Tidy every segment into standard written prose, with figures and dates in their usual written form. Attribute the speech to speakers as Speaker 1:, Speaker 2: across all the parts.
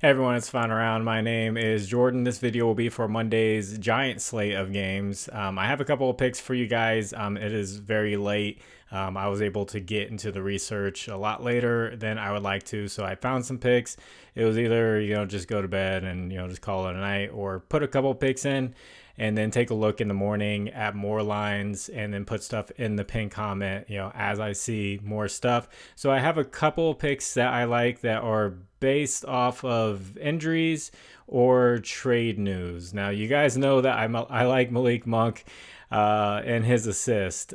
Speaker 1: Hey everyone, it's Fun Around. My name is Jordan. This video will be for Monday's giant slate of games. I have a couple of picks for you guys. It is very late. I was able to get into the research a lot later than I would like to, so I found some picks. It was either just go to bed and just call it a night, or put a couple picks in and then take a look in the morning at more lines and then put stuff in the pin comment, as I see more stuff. So I have a couple picks that I like that are based off of injuries or trade news. Now, you guys know that I like Malik Monk and his assist.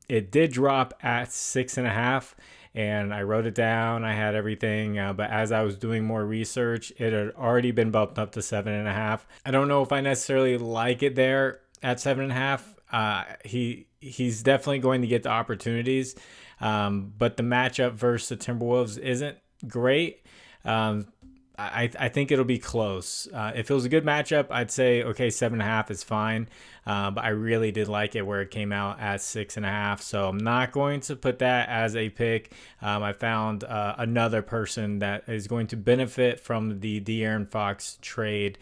Speaker 1: It did drop at 6.5, and I wrote it down. I had everything, but as I was doing more research, it had already been bumped up to 7.5. I don't know if I necessarily like it there at 7.5. He's definitely going to get the opportunities, but the matchup versus the Timberwolves isn't great. I think it'll be close. If it was a good matchup, I'd say, okay, 7.5 is fine. But I really did like it where it came out at 6.5. So I'm not going to put that as a pick. I found another person that is going to benefit from the De'Aaron Fox trade.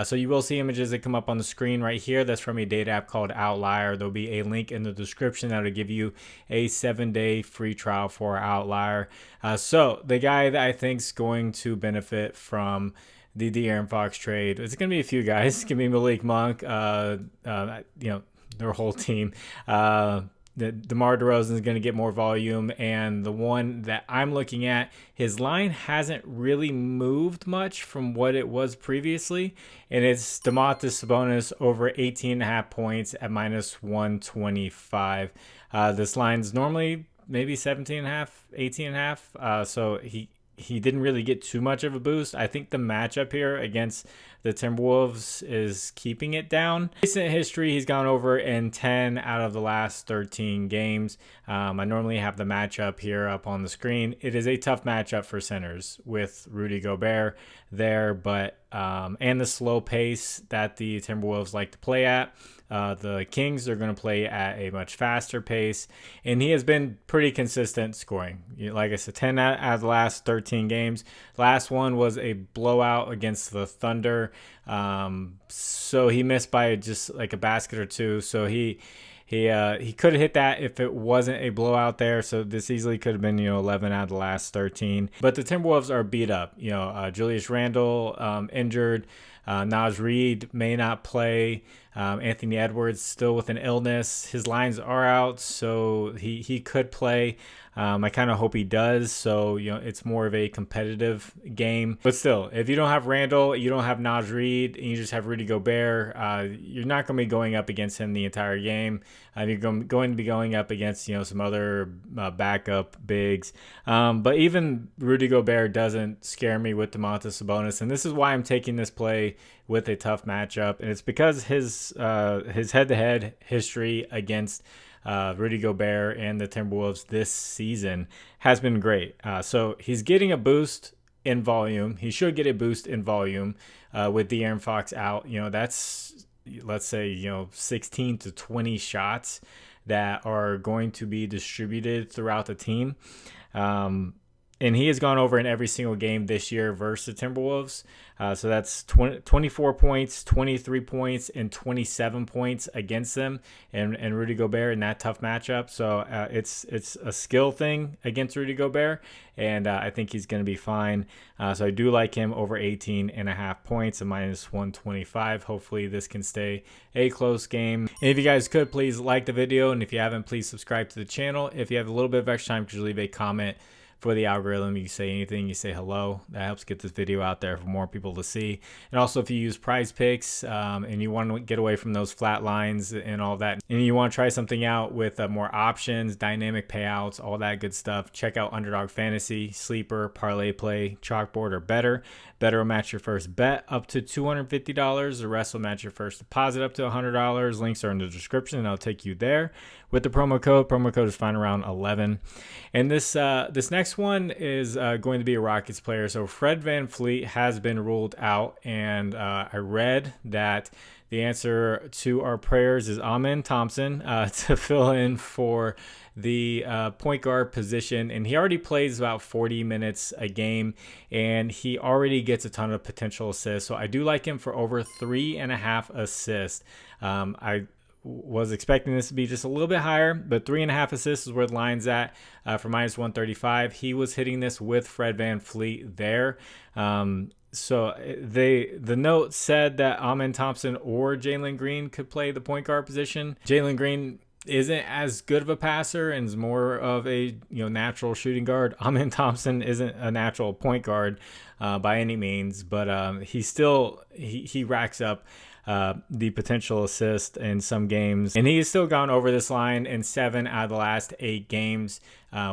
Speaker 1: So you will see images that come up on the screen right here. That's from a data app called Outlier. There'll be a link in the description that will give you a 7-day free trial for Outlier. So the guy that I think is going to benefit from the De'Aaron Fox trade, it's going to be a few guys. It's going to be Malik Monk, their whole team. DeMar DeRozan is going to get more volume, and the one that I'm looking at, his line hasn't really moved much from what it was previously, and it's Domantas Sabonis over 18.5 points at -125. This line's normally maybe 17.5, 18.5, so he didn't really get too much of a boost. I think the matchup here against the Timberwolves is keeping it down. Recent history, he's gone over in 10 out of the last 13 games. I normally have the matchup here up on the screen. It is a tough matchup for centers with Rudy Gobert there, but and the slow pace that the Timberwolves like to play at. The Kings are going to play at a much faster pace, and he has been pretty consistent scoring. Like I said, 10 out of the last 13 games. Last one was a blowout against the Thunder, so he missed by just like a basket or two. So he could have hit that if it wasn't a blowout there. So this easily could have been 11 out of the last 13. But the Timberwolves are beat up. Julius Randle injured. Naz Reid may not play. Anthony Edwards still with an illness. His lines are out, so he could play. I kind of hope he does, so it's more of a competitive game. But still, if you don't have Randall, you don't have Naz Reid, and you just have Rudy Gobert, you're not going to be going up against him the entire game. You're going to be going up against some other backup bigs. But even Rudy Gobert doesn't scare me with Domantas Sabonis, and this is why I'm taking this play with a tough matchup, and it's because his head-to-head history against Rudy Gobert and the Timberwolves this season has been great. So he's getting a boost in volume. He should get a boost in volume with De'Aaron Fox out. That's, let's say, 16 to 20 shots that are going to be distributed throughout the team. And he has gone over in every single game this year versus the Timberwolves. So that's 24 points, 23 points, and 27 points against them and Rudy Gobert in that tough matchup. So it's a skill thing against Rudy Gobert, and I think he's going to be fine. So I do like him over 18.5 points and -125. Hopefully this can stay a close game. And if you guys could, please like the video. And if you haven't, please subscribe to the channel. If you have a little bit of extra time, could you leave a comment for the algorithm? You say anything, you say hello. That helps get this video out there for more people to see. And also, if you use Prizepicks and you want to get away from those flat lines and all that, and you want to try something out with more options, dynamic payouts, all that good stuff, check out Underdog Fantasy, Sleeper, ParlayPlay, ChalkBoard, or BETR. BETR will match your first bet up to $250. The rest will match your first deposit up to $100. Links are in the description, and I'll take you there with the promo code. Promo code is FINDAROUND11. And this next next one is going to be a Rockets player. So Fred VanVleet has been ruled out, and I read that the answer to our prayers is Amen Thompson to fill in for the point guard position. And he already plays about 40 minutes a game, and he already gets a ton of potential assists. So I do like him for over 3.5 assists. I was expecting this to be just a little bit higher, but 3.5 assists is where the line's at for minus 135. He was hitting this with Fred VanVleet there. So the note said that Amen Thompson or Jalen Green could play the point guard position. Jalen Green isn't as good of a passer and is more of a natural shooting guard. Amen Thompson isn't a natural point guard by any means, but he racks up the potential assist in some games, and he's still gone over this line in 7 out of the last 8 games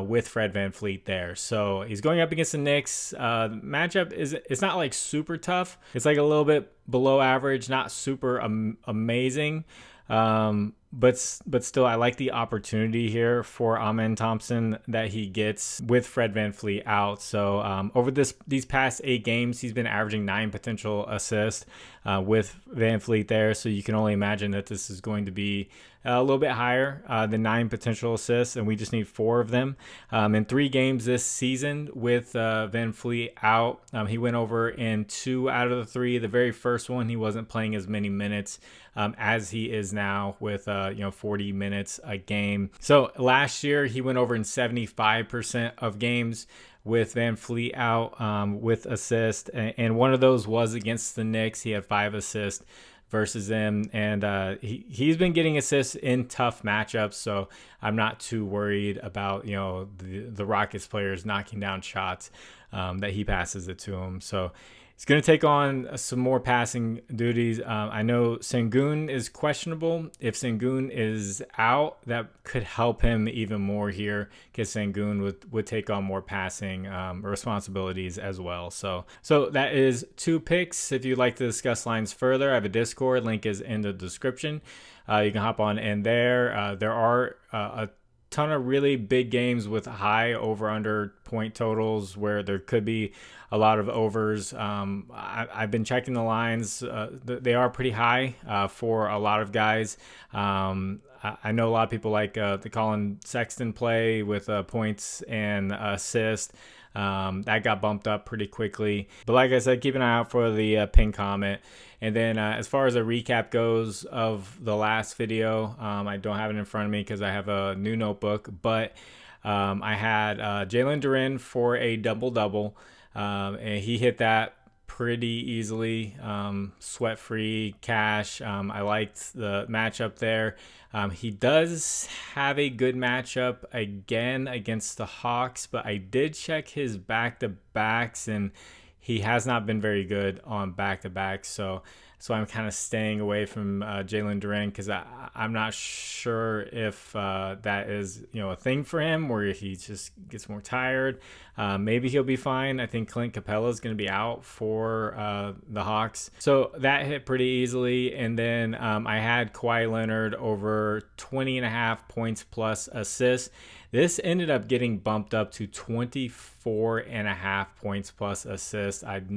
Speaker 1: with Fred VanVleet there. So he's going up against the Knicks. Matchup it's not like super tough. It's like a little bit below average, not super amazing. But still, I like the opportunity here for Amen Thompson that he gets with Fred VanVleet out. So over these past 8 games, he's been averaging 9 potential assists with VanVleet there. So you can only imagine that this is going to be a little bit higher than 9 potential assists, and we just need 4 of them. In 3 games this season with VanVleet out, he went over in 2 out of the 3. The very first one, he wasn't playing as many minutes as he is now with 40 minutes a game. So last year he went over in 75% of games with VanVleet out with assists, and one of those was against the Knicks. He had 5 assists versus them, and he's been getting assists in tough matchups, so I'm not too worried about the Rockets players knocking down shots that he passes it to him. So he's going to take on some more passing duties. I know Sengun is questionable. If Sengun is out, that could help him even more here, because Sengun would take on more passing responsibilities as well. So that is 2 picks. If you'd like to discuss lines further, I have a Discord. Link is in the description. You can hop on in there. There are a ton of really big games with high over-under point totals where there could be a lot of overs. I've been checking the lines. They are pretty high for a lot of guys. I know a lot of people like the Colin Sexton play with points and assists. That got bumped up pretty quickly. But like I said, keep an eye out for the pin comment. And then as far as a recap goes of the last video, I don't have it in front of me because I have a new notebook. But I had Jalen Durant for a double-double. And he hit that pretty easily, sweat-free cash. I liked the matchup there. He does have a good matchup again against the Hawks, but I did check his back-to-backs, and he has not been very good on back-to-backs. So I'm kind of staying away from Jalen Durant, because I'm not sure if that is a thing for him, or he just gets more tired. Maybe he'll be fine. I think Clint Capella is going to be out for the Hawks. So that hit pretty easily. And then I had Kawhi Leonard over 20.5 points plus assists. This ended up getting bumped up to 24.5 points plus assists. I've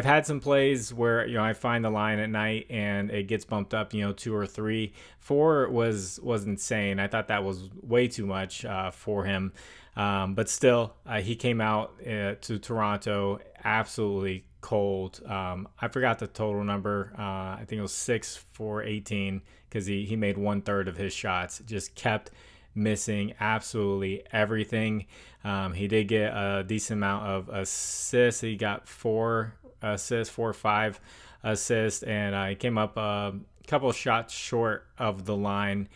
Speaker 1: had some plays where I find the line at night and it gets bumped up 2 or 3. 4 was insane. I thought that was way too much for him, but still he came out to Toronto absolutely cold. I forgot the total number. I think it was 6 for 18, because he made 1/3 of his shots. Just kept missing absolutely everything. He did get a decent amount of assists. He got 4 or 5 assists, and he came up a couple of shots short of the line.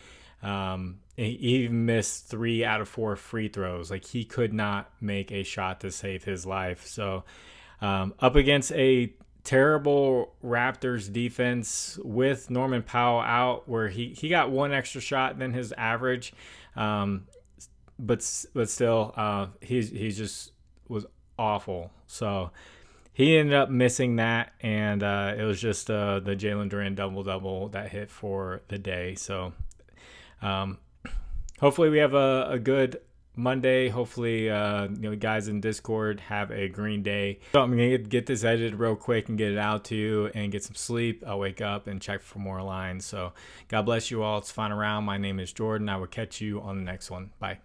Speaker 1: He even missed 3 out of 4 free throws. Like, he could not make a shot to save his life. So up against a terrible Raptors defense with Norman Powell out, where he got 1 extra shot than his average, but still he just was awful. So he ended up missing that, and it was just the Jalen Durant double-double that hit for the day. So hopefully we have a good Monday, hopefully, guys in Discord have a green day. So I'm gonna get this edited real quick and get it out to you and get some sleep. I'll wake up and check for more lines. So God bless you all. It's fun around. My name is Jordan. I will catch you on the next one. Bye.